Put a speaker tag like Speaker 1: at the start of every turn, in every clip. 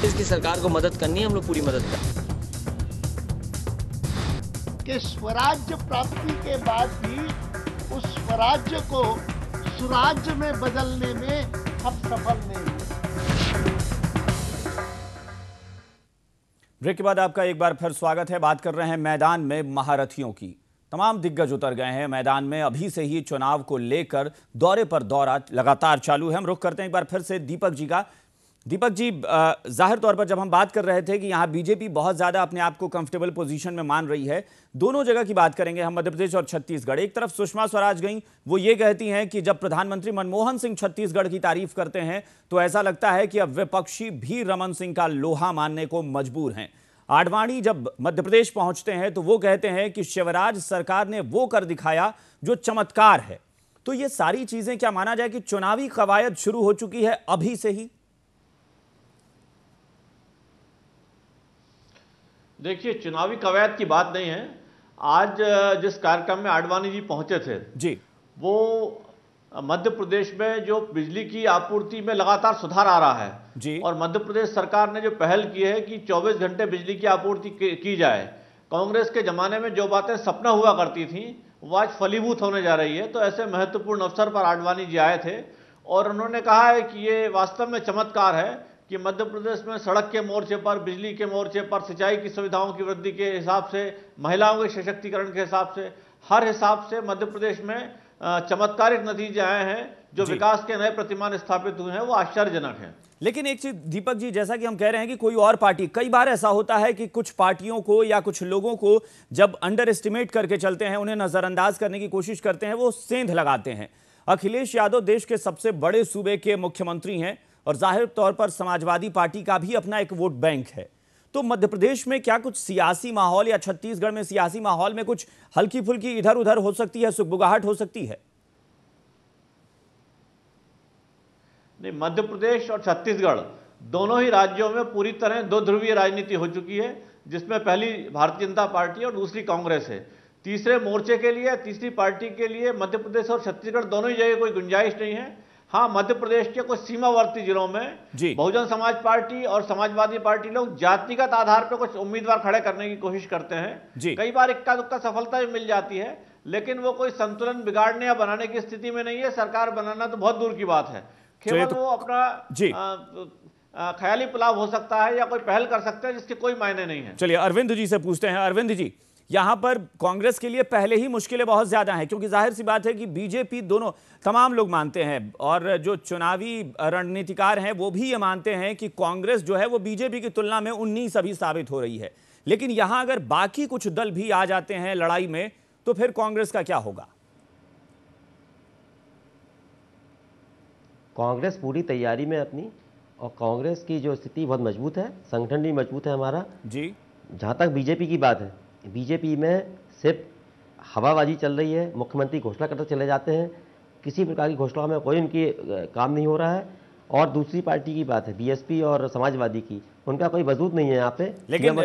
Speaker 1: इसकी सरकार को मदद करनी है, हम लोग पूरी मदद करें।
Speaker 2: कि स्वराज्य प्राप्ति के बाद भी उस स्वराज्य को सुराज्य में बदलने में हम सफल नहीं हुए।
Speaker 3: ब्रेक के बाद आपका एक बार फिर स्वागत है। बात कर रहे हैं मैदान में महारथियों की। तमाम दिग्गज उतर गए हैं मैदान में। अभी से ही चुनाव को लेकर दौरे पर दौरा लगातार चालू है। हम रुख करते हैं एक बार फिर से दीपक जी का। दीपक जी, जाहिर तौर पर जब हम बात कर रहे थे कि यहाँ बीजेपी बहुत ज़्यादा अपने आप को कंफर्टेबल पोजीशन में मान रही है, दोनों जगह की बात करेंगे हम, मध्य प्रदेश और छत्तीसगढ़। एक तरफ सुषमा स्वराज गई, वो ये कहती हैं कि जब प्रधानमंत्री मनमोहन सिंह छत्तीसगढ़ की तारीफ करते हैं तो ऐसा लगता है कि अब विपक्षी भी रमन सिंह का लोहा मानने को मजबूर हैं। आडवाणी जब मध्य प्रदेश पहुंचते हैं तो वो कहते हैं कि शिवराज सरकार ने वो कर दिखाया जो चमत्कार है। तो ये सारी चीजें क्या माना जाए कि चुनावी कवायद शुरू हो चुकी है अभी से ही?
Speaker 4: देखिए, चुनावी कवायद की बात नहीं है। आज जिस कार्यक्रम में आडवाणी जी पहुंचे थे
Speaker 3: जी,
Speaker 4: वो मध्य प्रदेश में जो बिजली की आपूर्ति में लगातार सुधार आ रहा है
Speaker 3: जी।
Speaker 4: और मध्य प्रदेश सरकार ने जो पहल की है कि 24 घंटे बिजली की आपूर्ति की जाए। कांग्रेस के जमाने में जो बातें सपना हुआ करती थी वो आज फलीभूत होने जा रही है। तो ऐसे महत्वपूर्ण अवसर पर आडवाणी जी आए थे और उन्होंने कहा है कि ये वास्तव में चमत्कार है कि मध्य प्रदेश में सड़क के मोर्चे पर, बिजली के मोर्चे पर, सिंचाई की सुविधाओं की वृद्धि के हिसाब से, महिलाओं के सशक्तिकरण के हिसाब से, हर हिसाब से मध्य प्रदेश में चमत्कारिक नतीजे आए हैं। जो विकास के नए प्रतिमान स्थापित हुए हैं वो आश्चर्यजनक हैं।
Speaker 3: लेकिन एक चीज दीपक जी, जैसा कि हम कह रहे हैं कि कोई और पार्टी, कई बार ऐसा होता है कि कुछ पार्टियों को या कुछ लोगों को जब अंडर एस्टिमेट करके चलते हैं, उन्हें नजरअंदाज करने की कोशिश करते हैं, वो सेंध लगाते हैं। अखिलेश यादव देश के सबसे बड़े सूबे के मुख्यमंत्री हैं और जाहिर तौर पर समाजवादी पार्टी का भी अपना एक वोट बैंक है। तो मध्य प्रदेश में क्या कुछ सियासी माहौल या छत्तीसगढ़ में सियासी माहौल में कुछ हल्की फुल्की इधर उधर हो सकती है, सुगबुगाहट हो सकती है?
Speaker 4: नहीं, मध्य प्रदेश और छत्तीसगढ़ दोनों ही राज्यों में पूरी तरह दो ध्रुवीय राजनीति हो चुकी है, जिसमें पहली भारतीय जनता पार्टी और दूसरी कांग्रेस है। तीसरे मोर्चे के लिए, तीसरी पार्टी के लिए मध्य प्रदेश और छत्तीसगढ़ दोनों ही जगह कोई गुंजाइश नहीं है। हाँ, मध्य प्रदेश के कुछ सीमावर्ती जिलों में बहुजन समाज पार्टी और समाजवादी पार्टी लोग जातिगत आधार पर कुछ उम्मीदवार खड़े करने की कोशिश करते हैं। कई बार इक्का दुक्का सफलता भी मिल जाती है, लेकिन वो कोई संतुलन बिगाड़ने या बनाने की स्थिति में नहीं है। सरकार बनाना तो बहुत दूर की बात है। केवल वो अपना ख्याली पुलाव हो सकता है या कोई पहल कर सकते हैं जिसके कोई मायने नहीं है।
Speaker 3: चलिए अरविंद जी से पूछते हैं। अरविंद जी, यहां पर कांग्रेस के लिए पहले ही मुश्किलें बहुत ज्यादा हैं, क्योंकि जाहिर सी बात है कि बीजेपी, दोनों तमाम लोग मानते हैं और जो चुनावी रणनीतिकार हैं वो भी ये मानते हैं कि कांग्रेस जो है वो बीजेपी की तुलना में 19 अभी साबित हो रही है। लेकिन यहां अगर बाकी कुछ दल भी आ जाते हैं लड़ाई में तो फिर कांग्रेस का क्या होगा?
Speaker 5: कांग्रेस पूरी तैयारी में अपनी, और कांग्रेस की जो स्थिति बहुत मजबूत है, संगठन भी मजबूत है हमारा जी। जहां तक बीजेपी की बात है, बीजेपी में सिर्फ हवाबाजी चल रही है। मुख्यमंत्री घोषणा करते चले जाते हैं, किसी प्रकार की घोषणा में कोई उनकी काम नहीं हो रहा है। और दूसरी पार्टी की बात है बीएसपी और समाजवादी की, उनका कोई वजूद नहीं है यहाँ पे।
Speaker 3: लेकिन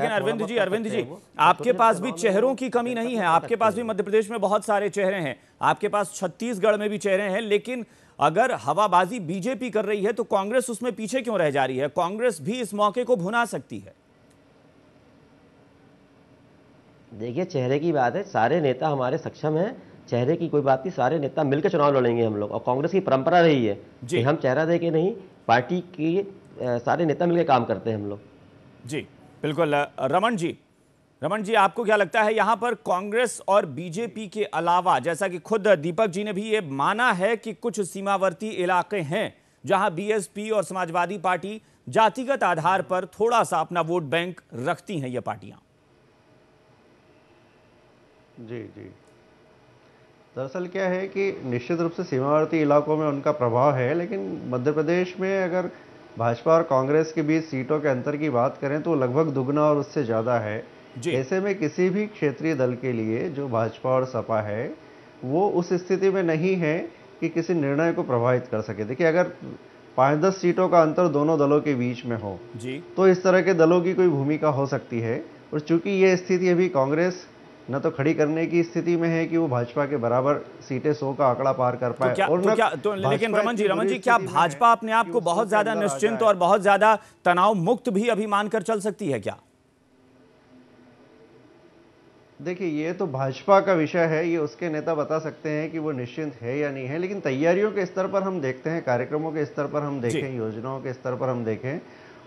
Speaker 3: अरविंद जी, आपके पास भी चेहरों की कमी नहीं है। आपके पास भी मध्य प्रदेश में बहुत सारे चेहरे हैं, आपके पास छत्तीसगढ़ में भी चेहरे हैं। लेकिन अगर हवाबाजी बीजेपी कर रही है तो कांग्रेस उसमें पीछे क्यों रह जा रही है? कांग्रेस भी इस मौके को भुना सकती है।
Speaker 5: देखिए, चेहरे की बात है, सारे नेता हमारे सक्षम हैं, चेहरे की कोई बात नहीं, सारे नेता मिलकर चुनाव लड़ेंगे हम लोग। और कांग्रेस की परंपरा रही है कि हम चेहरा दे के नहीं, पार्टी की सारे नेता मिलकर काम करते हैं हम लोग।
Speaker 3: जी बिल्कुल। रमन जी, आपको क्या लगता है यहां पर कांग्रेस और बीजेपी के अलावा, जैसा कि खुद दीपक जी ने भी ये माना है कि कुछ सीमावर्ती इलाके हैं जहां बीएसपी और समाजवादी पार्टी जातिगत आधार पर थोड़ा सा अपना वोट बैंक रखती हैं ये पार्टियां?
Speaker 6: जी जी, दरअसल क्या है कि निश्चित रूप से सीमावर्ती इलाकों में उनका प्रभाव है, लेकिन मध्य प्रदेश में अगर भाजपा और कांग्रेस के बीच सीटों के अंतर की बात करें तो लगभग दुगना और उससे ज़्यादा है। ऐसे में किसी भी क्षेत्रीय दल के लिए, जो भाजपा और सपा है, वो उस स्थिति में नहीं है कि किसी निर्णय को प्रभावित कर सके। देखिए, अगर 5-10 सीटों का अंतर दोनों दलों के बीच में हो तो इस तरह के दलों की कोई भूमिका हो सकती है। और चूंकि ये स्थिति अभी कांग्रेस न तो खड़ी करने की स्थिति में है कि वो भाजपा के बराबर सीटें 100 का आंकड़ा पार कर पाए।
Speaker 3: लेकिन रमन जी क्या भाजपा अपने आप को बहुत ज्यादा निश्चिंत और बहुत ज्यादा तनाव मुक्त भी अभी मानकर चल सकती है क्या?
Speaker 6: देखिए, ये तो भाजपा का विषय है, ये उसके नेता बता सकते हैं कि वो निश्चिंत है या नहीं है, लेकिन तैयारियों के स्तर पर हम देखते हैं, कार्यक्रमों के स्तर पर हम देखें, योजनाओं के स्तर पर हम देखें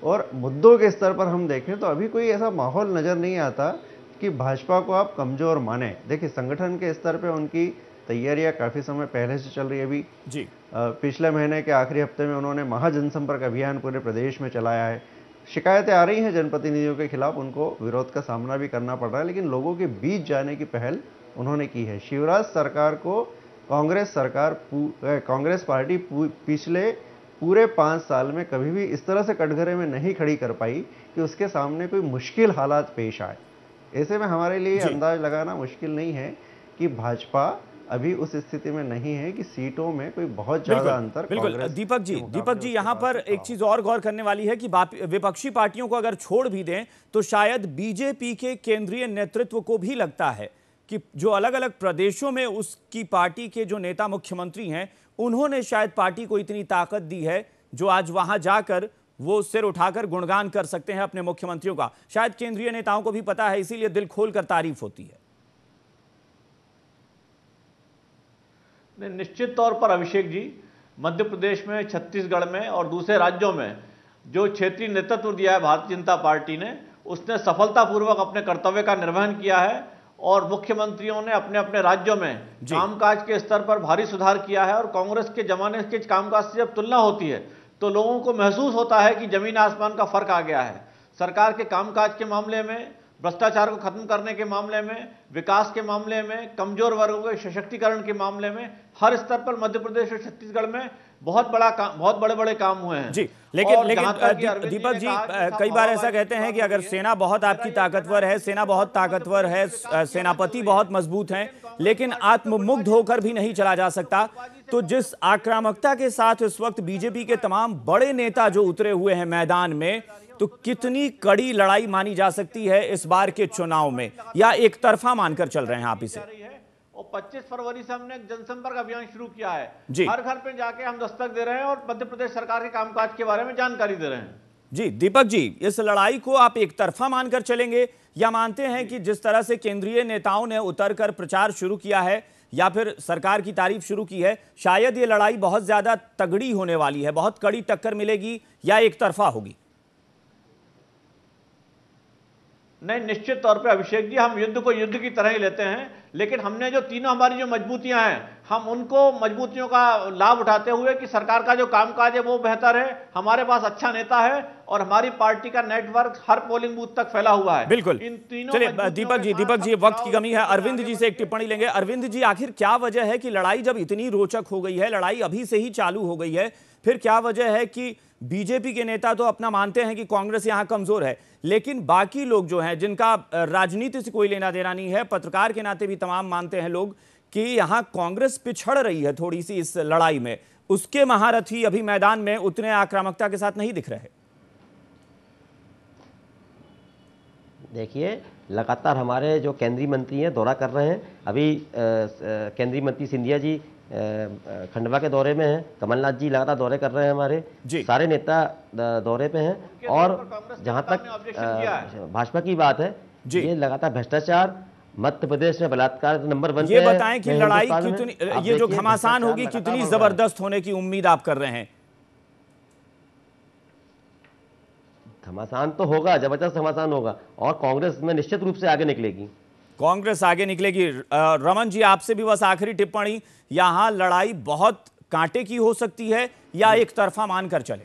Speaker 6: और मुद्दों के स्तर पर हम देखें तो अभी कोई ऐसा माहौल नजर नहीं आता कि भाजपा को आप कमजोर माने। देखिए, संगठन के स्तर पे उनकी तैयारियां काफी समय पहले से चल रही है। अभी जी पिछले महीने के आखिरी हफ्ते में उन्होंने महाजनसंपर्क अभियान पूरे प्रदेश में चलाया है। शिकायतें आ रही हैं जनप्रतिनिधियों के खिलाफ, उनको विरोध का सामना भी करना पड़ रहा है, लेकिन लोगों के बीच जाने की पहल उन्होंने की है। शिवराज सरकार को कांग्रेस पार्टी पिछले पूरे 5 साल में कभी भी इस तरह से कटघरे में नहीं खड़ी कर पाई कि उसके सामने कोई मुश्किल हालात पेश आए। ऐसे में हमारे लिए अंदाज लगाना मुश्किल नहीं है कि भाजपा अभी उस स्थिति में नहीं है कि सीटों में कोई बहुत ज्यादा अंतर।
Speaker 3: बिल्कुल दीपक जी यहाँ पर एक चीज और गौर करने वाली है कि विपक्षी पार्टियों को अगर छोड़ भी दें तो शायद बीजेपी के केंद्रीय नेतृत्व को भी लगता है कि जो अलग अलग प्रदेशों में उसकी पार्टी के जो नेता मुख्यमंत्री हैं उन्होंने शायद पार्टी को इतनी ताकत दी है जो आज वहां जाकर वो सिर उठाकर गुणगान कर सकते हैं अपने मुख्यमंत्रियों का। शायद केंद्रीय नेताओं को भी पता है, इसीलिए दिल खोलकर तारीफ होती है।
Speaker 4: निश्चित तौर पर अभिषेक जी, मध्य प्रदेश में, छत्तीसगढ़ में और दूसरे राज्यों में जो क्षेत्रीय नेतृत्व दिया है भारतीय जनता पार्टी ने, उसने सफलतापूर्वक अपने कर्तव्य का निर्वहन किया है और मुख्यमंत्रियों ने अपने अपने राज्यों में कामकाज के स्तर पर भारी सुधार किया है। और कांग्रेस के जमाने के कामकाज से जब तुलना होती है तो लोगों को महसूस होता है कि जमीन आसमान का फर्क आ गया है। सरकार के कामकाज के मामले में, भ्रष्टाचार को खत्म करने के मामले में, विकास के मामले में, कमजोर वर्गों के सशक्तिकरण के मामले में, हर स्तर पर मध्य प्रदेश और छत्तीसगढ़ में बहुत बड़े काम हुए हैं।
Speaker 3: जी, लेकिन दीपक जी कई बार ऐसा कहते हैं कि अगर सेना बहुत आपकी ताकतवर है, सेना बहुत ताकतवर है, सेनापति बहुत मजबूत हैं, लेकिन आत्ममुग्ध होकर भी नहीं चला जा सकता। तो जिस आक्रामकता के साथ इस वक्त बीजेपी के तमाम बड़े नेता जो उतरे हुए हैं मैदान में, तो कितनी कड़ी लड़ाई मानी जा सकती है इस बार के चुनाव में, या एक तरफा मानकर चल रहे हैं आप इसे?
Speaker 4: और 25 फरवरी से हमने जनसंपर्क अभियान शुरू किया है। हर घर पे जाके हम दस्तक दे रहे हैं और मध्य प्रदेश सरकार के कामकाज के बारे में जानकारी दे रहे हैं।
Speaker 3: जी दीपक जी, इस लड़ाई को आप एक तरफा मानकर चलेंगे या मानते हैं कि जिस तरह से केंद्रीय नेताओं ने उतरकर प्रचार शुरू किया है या फिर सरकार की तारीफ शुरू की है, शायद ये लड़ाई बहुत ज्यादा तगड़ी होने वाली है, बहुत कड़ी टक्कर मिलेगी, या एक तरफा होगी?
Speaker 4: नहीं, निश्चित तौर पे अभिषेक जी, हम युद्ध को युद्ध की तरह ही लेते हैं, लेकिन हमने जो तीनों हमारी जो मजबूतियां हैं, हम उनको मजबूतियों का लाभ उठाते हुए कि सरकार का जो कामकाज है वो बेहतर है, हमारे पास अच्छा नेता है और हमारी पार्टी का नेटवर्क हर पोलिंग बूथ तक फैला हुआ है।
Speaker 3: बिल्कुल। इन तीनों चलिए दीपक जी वक्त की कमी है, अरविंद जी से एक टिप्पणी लेंगे। अरविंद जी, आखिर क्या वजह है कि लड़ाई जब इतनी रोचक हो गई है, लड़ाई अभी से ही चालू हो गई है, फिर क्या वजह है कि बीजेपी के नेता तो अपना मानते हैं कि कांग्रेस यहां कमजोर है, लेकिन बाकी लोग जो हैं जिनका राजनीति से कोई लेना देना नहीं है, पत्रकार के नाते भी तमाम मानते हैं लोग कि यहां कांग्रेस पिछड़ रही है थोड़ी सी इस लड़ाई में, उसके महारथी अभी मैदान में उतने आक्रामकता के साथ नहीं दिख रहे?
Speaker 5: देखिए, लगातार हमारे जो केंद्रीय मंत्री हैं दौरा कर रहे हैं। अभी केंद्रीय मंत्री सिंधिया जी खंडवा के दौरे में हैं, कमलनाथ जी लगातार दौरे कर रहे हैं, हमारे सारे नेता दौरे पे हैं। और जहां तक भाजपा की बात है, ये लगातार भ्रष्टाचार, मध्य प्रदेश में बलात्कार नंबर 1 पे है।
Speaker 3: ये बताएं कि लड़ाई कितनी, ये जो घमासान होगी कितनी जबरदस्त होने की उम्मीद आप कर रहे हैं?
Speaker 5: घमासान तो होगा, जबरदस्त घमासान होगा और कांग्रेस में निश्चित रूप से आगे निकलेगी।
Speaker 3: कांग्रेस आगे निकलेगी। रमन जी, आपसे भी बस आखिरी टिप्पणी, यहां लड़ाई बहुत कांटे की हो सकती है या एक तरफा मानकर चले?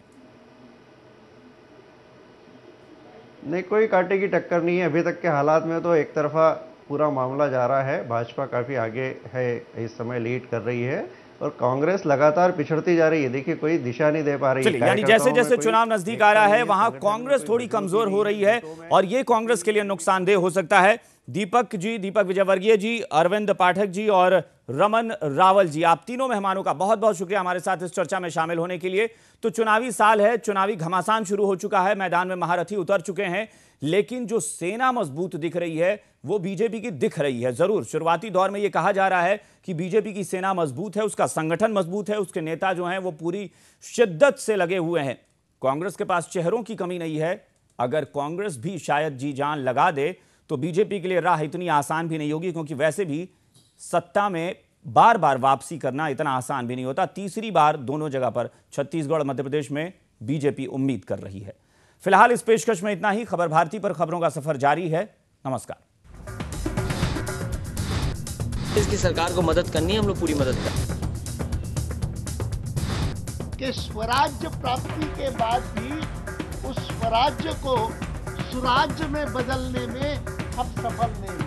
Speaker 6: नहीं, कोई कांटे की टक्कर नहीं है। अभी तक के हालात में तो एक तरफा पूरा मामला जा रहा है। भाजपा काफी आगे है, इस समय लीड कर रही है और कांग्रेस लगातार पिछड़ती जा रही है। देखिए, कोई दिशा नहीं दे पा रही है।
Speaker 3: यानी जैसे जैसे चुनाव नजदीक आ रहा है वहां कांग्रेस थोड़ी कमजोर हो रही है और ये कांग्रेस के लिए नुकसानदेह हो सकता है। दीपक जी, दीपक विजयवर्गीय जी, अरविंद पाठक जी और रमन रावल जी। आप तीनों मेहमानों का बहुत बहुत शुक्रिया हमारे साथ इस चर्चा में शामिल होने के लिए। तो चुनावी साल है, चुनावी घमासान शुरू हो चुका है, मैदान में महारथी उतर चुके हैं, लेकिन जो सेना मजबूत दिख रही है वो बीजेपी की दिख रही है। जरूर शुरुआती दौर में यह कहा जा रहा है कि बीजेपी की सेना मजबूत है, उसका संगठन मजबूत है, उसके नेता जो हैं वो पूरी शिद्दत से लगे हुए हैं। कांग्रेस के पास चेहरों की कमी नहीं है। अगर कांग्रेस भी शायद जी जान लगा दे तो बीजेपी के लिए राह इतनी आसान भी नहीं होगी, क्योंकि वैसे भी सत्ता में बार बार वापसी करना इतना आसान भी नहीं होता। तीसरी बार दोनों जगह पर छत्तीसगढ़ मध्य प्रदेश में बीजेपी उम्मीद कर रही है। फिलहाल इस पेशकश में इतना ही। खबर भारती पर खबरों का सफर जारी है। नमस्कार।
Speaker 1: इसकी सरकार को मदद करनी है, हम लोग पूरी मदद करें।
Speaker 2: कि स्वराज्य प्राप्ति के बाद भी उस स्वराज्य को सुराज्य में बदलने में हम सफल नहीं